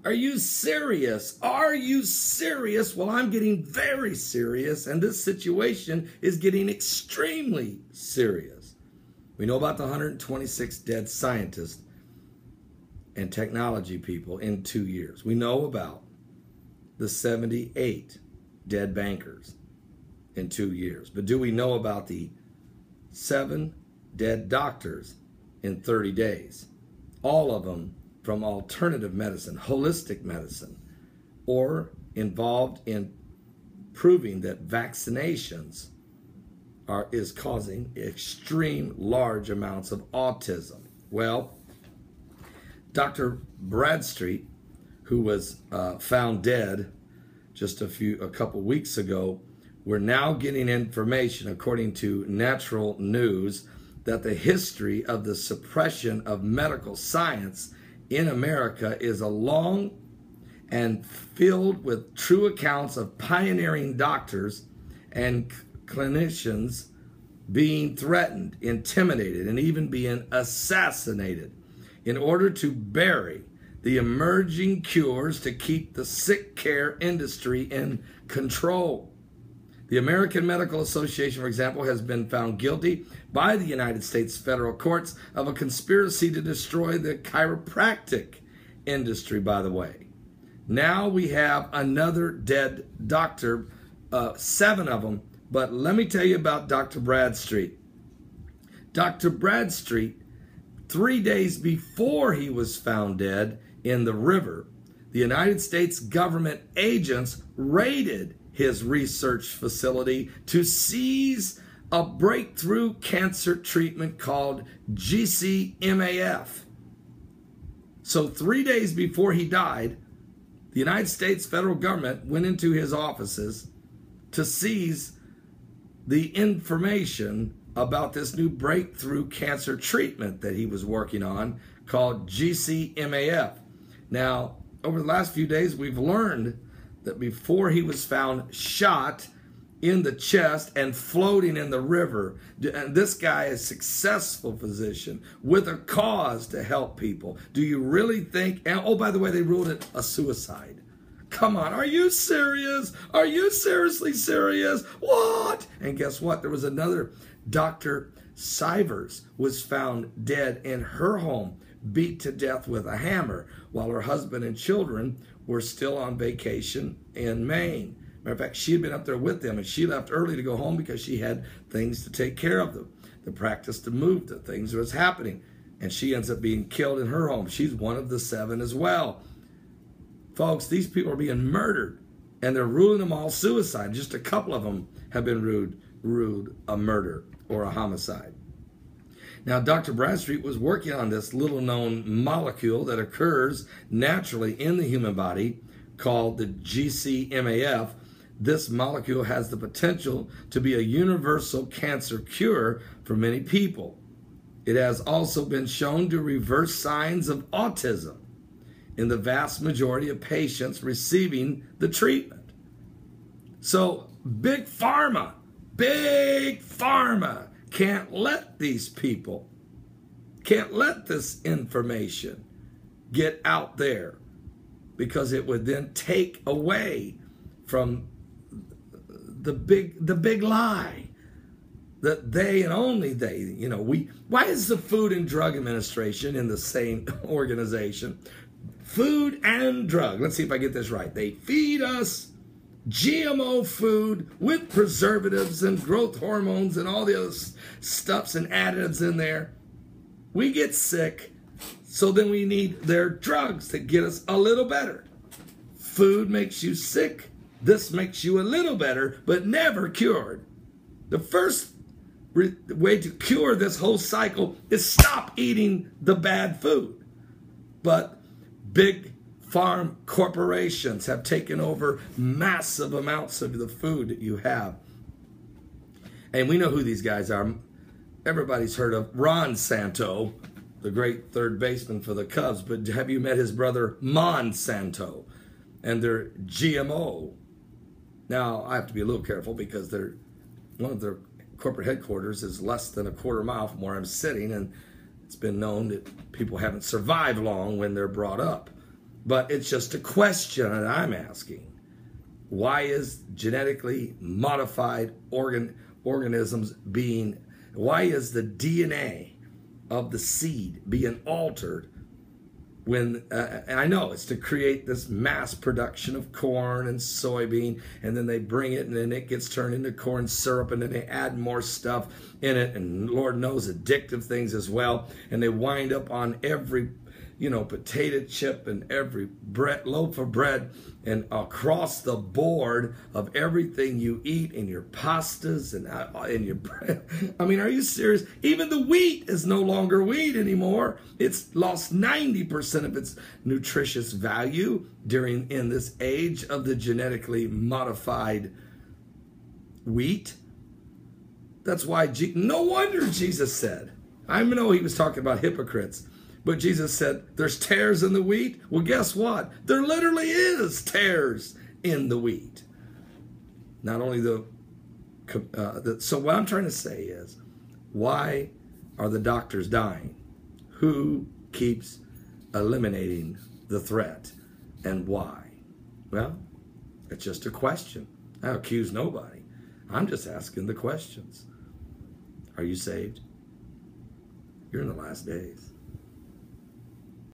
Are you serious? Are you serious? Well, I'm getting very serious, and this situation is getting extremely serious. We know about the 126 dead scientists and technology people in 2 years. We know about the 78 dead bankers in 2 years. But do we know about the 7 dead doctors in 30 days? All of them from alternative medicine, holistic medicine, or involved in proving that vaccinations is causing extreme large amounts of autism. Well, Dr. Bradstreet, who was found dead just a couple weeks ago, we're now getting information, according to Natural News, that the history of the suppression of medical science in America is a long and filled with true accounts of pioneering doctors and clinicians being threatened, intimidated, and even being assassinated in order to bury the emerging cures to keep the sick care industry in control. The American Medical Association, for example, has been found guilty by the United States federal courts of a conspiracy to destroy the chiropractic industry, by the way. Now we have another dead doctor, 7 of them. But let me tell you about Dr. Bradstreet. Dr. Bradstreet, 3 days before he was found dead in the river, the United States government agents raided his research facility to seize a breakthrough cancer treatment called GCMAF. So 3 days before he died, the United States federal government went into his offices to seize the information about this new breakthrough cancer treatment that he was working on called GCMAF. Now, over the last few days, we've learned that before he was found shot in the chest and floating in the river, and this guy is a successful physician with a cause to help people. Do you really think, and oh, by the way, they ruled it a suicide. Come on, are you serious? Are you seriously serious? What? And guess what? There was another Dr. Sivers was found dead in her home, beat to death with a hammer, while her husband and children were still on vacation in Maine. Matter of fact, she had been up there with them, and she left early to go home because she had things to take care of them. The practice to move, the things that was happening. And she ends up being killed in her home. She's one of the 7 as well. Folks, these people are being murdered, and they're ruling them all suicide. Just a couple of them have been ruled a murder or a homicide. Now, Dr. Bradstreet was working on this little-known molecule that occurs naturally in the human body called the GCMAF. This molecule has the potential to be a universal cancer cure for many people. It has also been shown to reverse signs of autism in the vast majority of patients receiving the treatment. So big pharma can't let these people, can't let this information get out there, because it would then take away from the big lie that they and only they, why is the Food and Drug Administration in the same organization? Food and drug. Let's see if I get this right. They feed us GMO food with preservatives and growth hormones and all the other stuffs and additives in there. We get sick, so then we need their drugs to get us a little better. Food makes you sick. This makes you a little better, but never cured. The first way to cure this whole cycle is stop eating the bad food. But big farm corporations have taken over massive amounts of the food that you have. And we know who these guys are. Everybody's heard of Ron Santo, the great third baseman for the Cubs. But have you met his brother Monsanto and their GMO? Now, I have to be a little careful because one of their corporate headquarters is less than a quarter mile from where I'm sitting, and it's been known that people haven't survived long when they're brought up But it's just a question that I'm asking. Why is genetically modified organisms why is the DNA of the seed being altered when, and I know it's to create this mass production of corn and soybean, and then they bring it and then it gets turned into corn syrup, and then they add more stuff in it, and Lord knows addictive things as well, and they wind up on every potato chip and every loaf of bread and across the board of everything you eat in your pastas and in your bread. I mean, are you serious? Even the wheat is no longer wheat anymore. It's lost 90% of its nutritious value in this age of the genetically modified wheat. That's why, no wonder Jesus said, I know he was talking about hypocrites, but Jesus said, there's tares in the wheat. Well, guess what? There literally is tares in the wheat. Not only so what I'm trying to say is, why are the doctors dying? Who keeps eliminating the threat, and why? Well, it's just a question. I accuse nobody. I'm just asking the questions. Are you saved? You're in the last days.